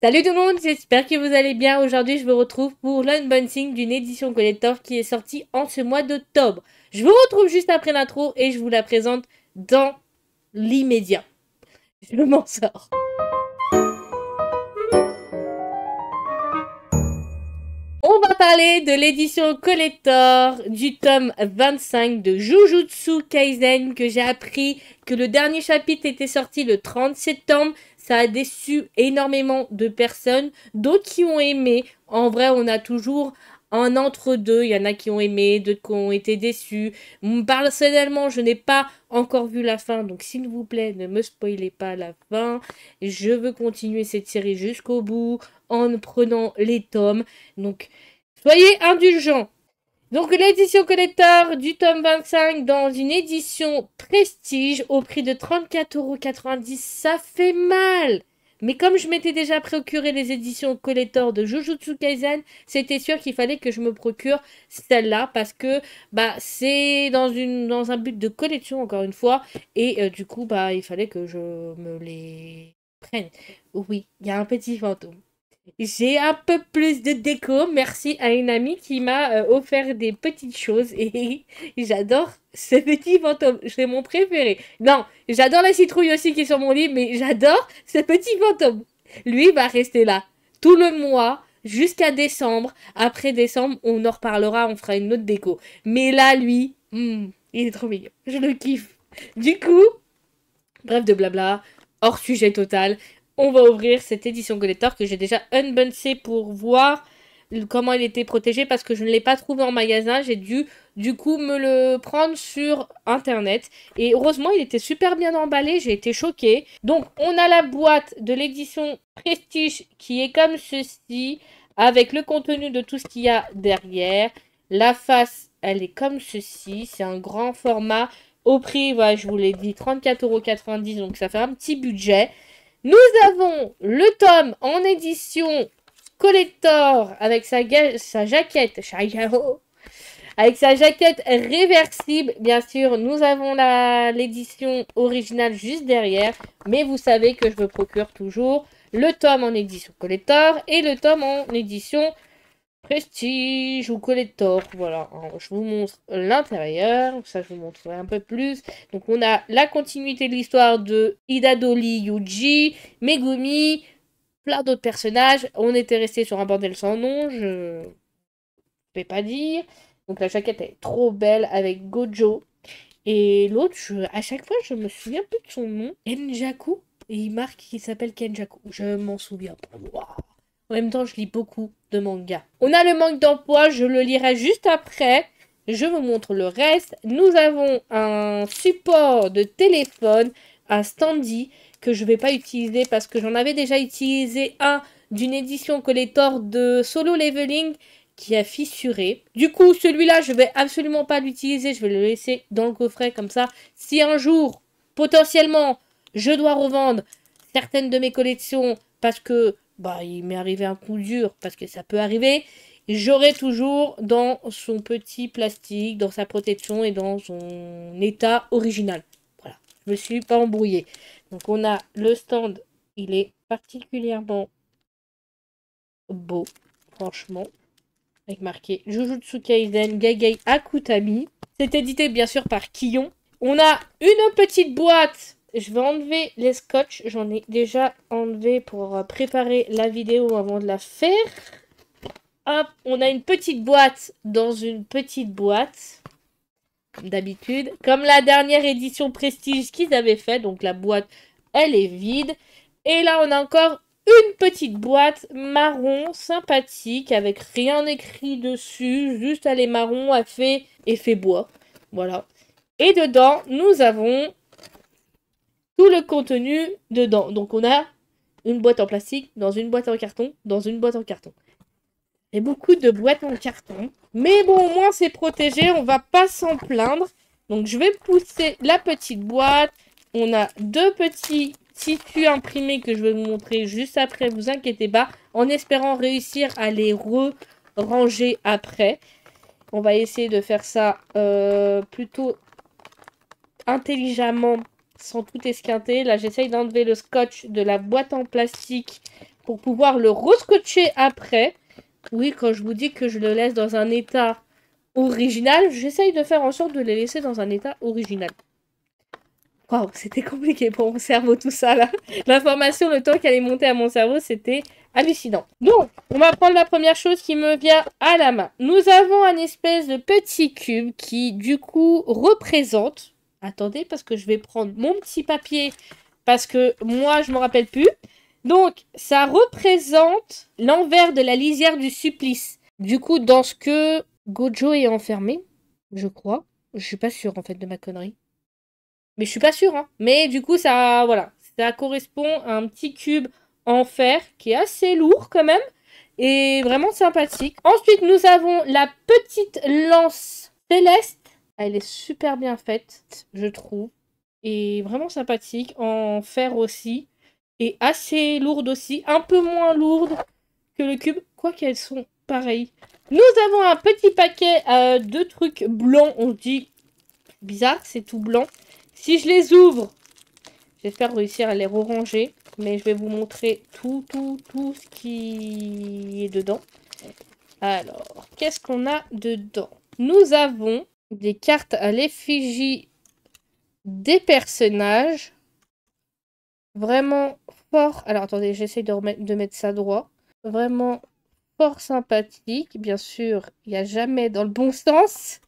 Salut tout le monde, j'espère que vous allez bien. Aujourd'hui, je vous retrouve pour l'unboxing d'une édition collector qui est sortie en ce mois d'octobre. Je vous retrouve juste après l'intro et je vous la présente dans l'immédiat. Je m'en sors. On va parler de l'édition collector du tome 25 de Jujutsu Kaisen que j'ai appris que le dernier chapitre était sorti le 30 septembre. Ça a déçu énormément de personnes, d'autres qui ont aimé. En vrai, on a toujours un entre-deux. Il y en a qui ont aimé, d'autres qui ont été déçus. Personnellement, je n'ai pas encore vu la fin, donc s'il vous plaît, ne me spoilez pas la fin. Je veux continuer cette série jusqu'au bout en prenant les tomes. Donc, soyez indulgents. Donc, l'édition collector du tome 25 dans une édition prestige au prix de 34,90 €, ça fait mal. Mais comme je m'étais déjà procuré les éditions collector de Jujutsu Kaisen, c'était sûr qu'il fallait que je me procure celle-là parce que c'est dans un but de collection encore une fois et du coup il fallait que je me les prenne. Oui, il y a un petit fantôme. J'ai un peu plus de déco, merci à une amie qui m'a offert des petites choses et j'adore ce petit fantôme, c'est mon préféré. Non, j'adore la citrouille aussi qui est sur mon lit, mais j'adore ce petit fantôme. Lui va rester là tout le mois jusqu'à décembre. Après décembre, on en reparlera, on fera une autre déco. Mais là, lui, il est trop mignon, je le kiffe. Du coup, bref de blabla, hors sujet total. On va ouvrir cette édition collector que j'ai déjà unboxé pour voir comment il était protégé parce que je ne l'ai pas trouvé en magasin. J'ai dû du coup me le prendre sur internet. Et heureusement, il était super bien emballé. J'ai été choquée. Donc, on a la boîte de l'édition Prestige qui est comme ceci avec le contenu de tout ce qu'il y a derrière. La face, elle est comme ceci. C'est un grand format. Au prix, voilà, je vous l'ai dit, 34,90 €, donc ça fait un petit budget. Nous avons le tome en édition collector avec sa jaquette, avec sa jaquette réversible. Bien sûr, nous avons l'édition originale juste derrière, mais vous savez que je me procure toujours le tome en édition collector et le tome en édition Prestige ou Collector, voilà. Alors, je vous montre l'intérieur, ça je vous montrerai un peu plus. Donc on a la continuité de l'histoire de Idadoli Yuji, Megumi, plein d'autres personnages. On était resté sur un bordel sans nom, je vais pas dire. Donc la jaquette est trop belle avec Gojo. Et l'autre, à chaque fois, je me souviens plus de son nom. Kenjaku. Et il marque qu'il s'appelle Kenjaku. Je m'en souviens pas. Wow. En même temps, je lis beaucoup de mangas. On a le manque d'emploi, je le lirai juste après. Je vous montre le reste. Nous avons un support de téléphone, un standy, que je ne vais pas utiliser parce que j'en avais déjà utilisé un d'une édition collector de Solo Leveling qui a fissuré. Du coup, celui-là, je vais absolument pas l'utiliser. Je vais le laisser dans le coffret comme ça. Si un jour, potentiellement, je dois revendre certaines de mes collections parce que il m'est arrivé un coup dur, parce que ça peut arriver, j'aurai toujours dans son petit plastique, dans sa protection et dans son état original. Voilà, je me suis pas embrouillée. Donc on a le stand, il est particulièrement beau, franchement, avec marqué Jujutsu Kaisen Gaigai Akutami. C'est édité bien sûr par Kion. On a une petite boîte. Je vais enlever les scotch. J'en ai déjà enlevé pour préparer la vidéo avant de la faire. Hop, on a une petite boîte dans une petite boîte. Comme d'habitude. Comme la dernière édition Prestige qu'ils avaient fait. Donc la boîte, elle est vide. Et là, on a encore une petite boîte marron sympathique avec rien écrit dessus. Juste elle est marron, elle fait effet bois. Voilà. Et dedans, nous avons tout le contenu dedans. Donc on a une boîte en plastique, dans une boîte en carton, dans une boîte en carton. Et beaucoup de boîtes en carton. Mais bon, au moins c'est protégé, on va pas s'en plaindre. Donc je vais pousser la petite boîte. On a deux petits tissus imprimés que je vais vous montrer juste après, vous inquiétez pas. En espérant réussir à les ranger après. On va essayer de faire ça plutôt intelligemment sans tout esquinter. Là, j'essaye d'enlever le scotch de la boîte en plastique pour pouvoir le rescotcher après. Oui, quand je vous dis que je le laisse dans un état original, j'essaye de faire en sorte de les laisser dans un état original. Waouh, c'était compliqué pour mon cerveau tout ça là. L'information, le temps qu'elle est montée à mon cerveau, c'était hallucinant. Donc, on va prendre la première chose qui me vient à la main. Nous avons un espèce de petit cube qui, du coup, représente... Attendez, parce que je vais prendre mon petit papier, parce que moi, je ne me rappelle plus. Donc, ça représente l'envers de la lisière du supplice. Du coup, dans ce que Gojo est enfermé, je crois. Je suis pas sûre, en fait, de ma connerie. Mais je suis pas sûre, hein. Mais du coup, ça, voilà. Ça correspond à un petit cube en fer qui est assez lourd, quand même. Et vraiment sympathique. Ensuite, nous avons la petite lance céleste. Elle est super bien faite, je trouve. Et vraiment sympathique. En fer aussi. Et assez lourde aussi. Un peu moins lourde que le cube. Quoi qu'elles sont pareilles. Nous avons un petit paquet de trucs blancs. On se dit bizarre, c'est tout blanc. Si je les ouvre, j'espère réussir à les ranger. Mais je vais vous montrer tout ce qui est dedans. Alors, qu'est-ce qu'on a dedans? Nous avons des cartes à l'effigie des personnages. Vraiment fort. Alors, attendez, j'essaie de mettre ça droit. Vraiment fort sympathique. Bien sûr, il n'y a jamais dans le bon sens.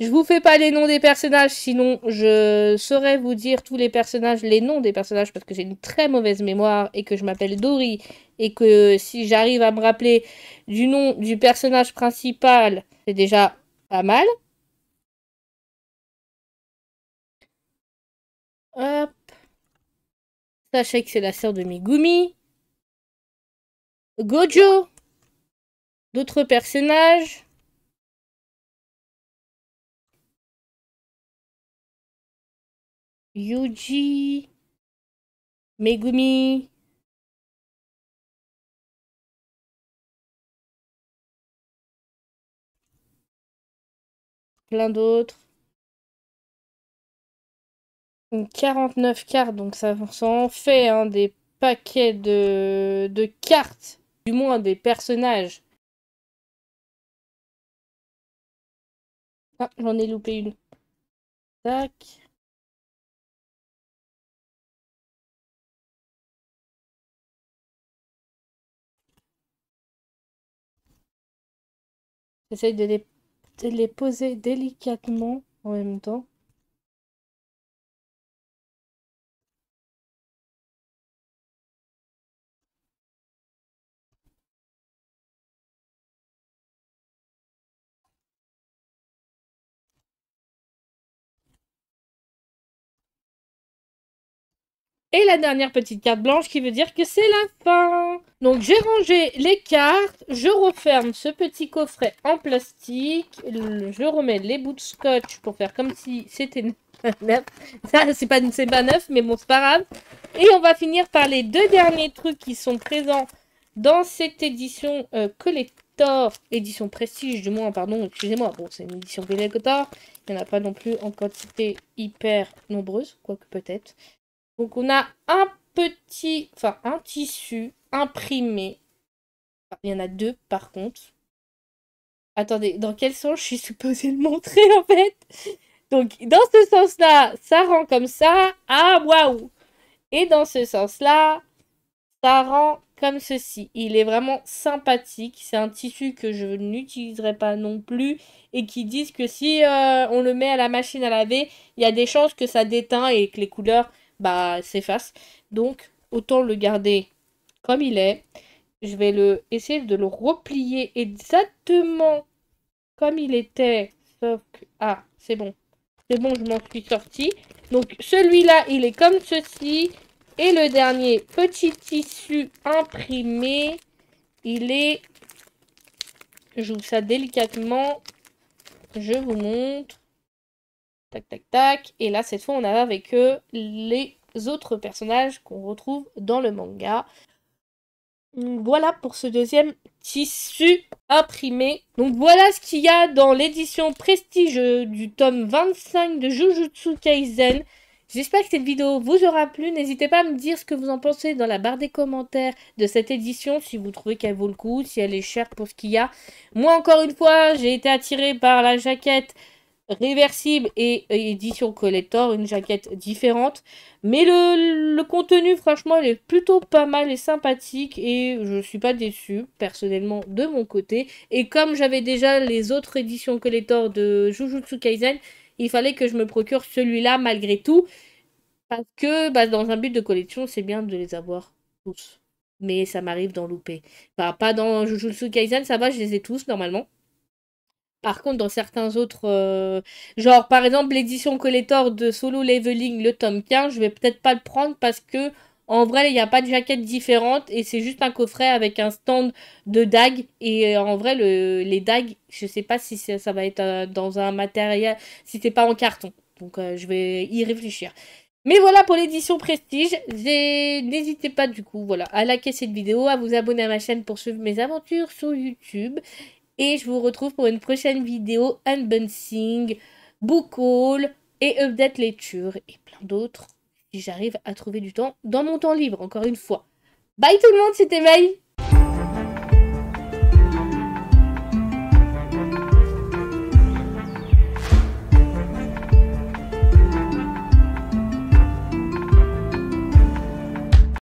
Je vous fais pas les noms des personnages, sinon je saurais vous dire tous les personnages, les noms des personnages, parce que j'ai une très mauvaise mémoire et que je m'appelle Dory, et que si j'arrive à me rappeler du nom du personnage principal, c'est déjà pas mal. Hop. Sachez que c'est la sœur de Megumi. Gojo. D'autres personnages. Yuji. Megumi. Plein d'autres. 49 cartes, donc ça en fait hein, des paquets de cartes, du moins des personnages. Ah, j'en ai loupé une. Tac. J'essaye de les poser délicatement en même temps. Et la dernière petite carte blanche qui veut dire que c'est la fin. Donc j'ai rangé les cartes, je referme ce petit coffret en plastique, je remets les bouts de scotch pour faire comme si c'était neuf. Ça c'est pas neuf, mais bon c'est pas grave. Et on va finir par les deux derniers trucs qui sont présents dans cette édition collector, édition prestige du moins, pardon, excusez-moi. Bon c'est une édition collector, il n'y en a pas non plus en quantité hyper nombreuse, quoique peut-être. Donc on a un tissu imprimé. Il y en a deux par contre. Attendez, dans quel sens je suis supposée le montrer en fait? Donc dans ce sens-là, ça rend comme ça. Ah waouh! Et dans ce sens-là, ça rend comme ceci. Il est vraiment sympathique. C'est un tissu que je n'utiliserai pas non plus. Et qui disent que si on le met à la machine à laver, il y a des chances que ça déteint et que les couleurs s'efface. Donc, autant le garder comme il est. Je vais essayer de le replier exactement comme il était. Sauf que... Ah, c'est bon. C'est bon, je m'en suis sortie. Donc, celui-là, il est comme ceci. Et le dernier petit tissu imprimé, il est... J'ouvre ça délicatement. Je vous montre. Tac, tac, tac. Et là, cette fois, on a avec eux les autres personnages qu'on retrouve dans le manga. Voilà pour ce deuxième tissu imprimé. Donc voilà ce qu'il y a dans l'édition prestige du tome 25 de Jujutsu Kaisen. J'espère que cette vidéo vous aura plu. N'hésitez pas à me dire ce que vous en pensez dans la barre des commentaires de cette édition, si vous trouvez qu'elle vaut le coup, si elle est chère pour ce qu'il y a. Moi, encore une fois, j'ai été attirée par la jaquette réversible et édition collector, une jaquette différente. Mais le contenu, franchement, il est plutôt pas mal et sympathique et je suis pas déçue, personnellement, de mon côté. Et comme j'avais déjà les autres éditions collector de Jujutsu Kaisen, il fallait que je me procure celui-là malgré tout. Parce que bah, dans un but de collection, c'est bien de les avoir tous. Mais ça m'arrive d'en louper. Enfin, pas dans Jujutsu Kaisen, ça va, je les ai tous normalement. Par contre, dans certains autres, genre par exemple l'édition collector de Solo Leveling, le tome 15, je vais peut-être pas le prendre parce que en vrai, il n'y a pas de jaquette différente et c'est juste un coffret avec un stand de dagues. Et en vrai, les dagues, je sais pas si ça va être dans un matériel, si c'est pas en carton. Donc je vais y réfléchir. Mais voilà pour l'édition Prestige. N'hésitez pas du coup voilà, à liker cette vidéo, à vous abonner à ma chaîne pour suivre mes aventures sur YouTube. Et je vous retrouve pour une prochaine vidéo unboxing, book haul et update lecture et plein d'autres si j'arrive à trouver du temps dans mon temps libre, encore une fois. Bye tout le monde, c'était Maï.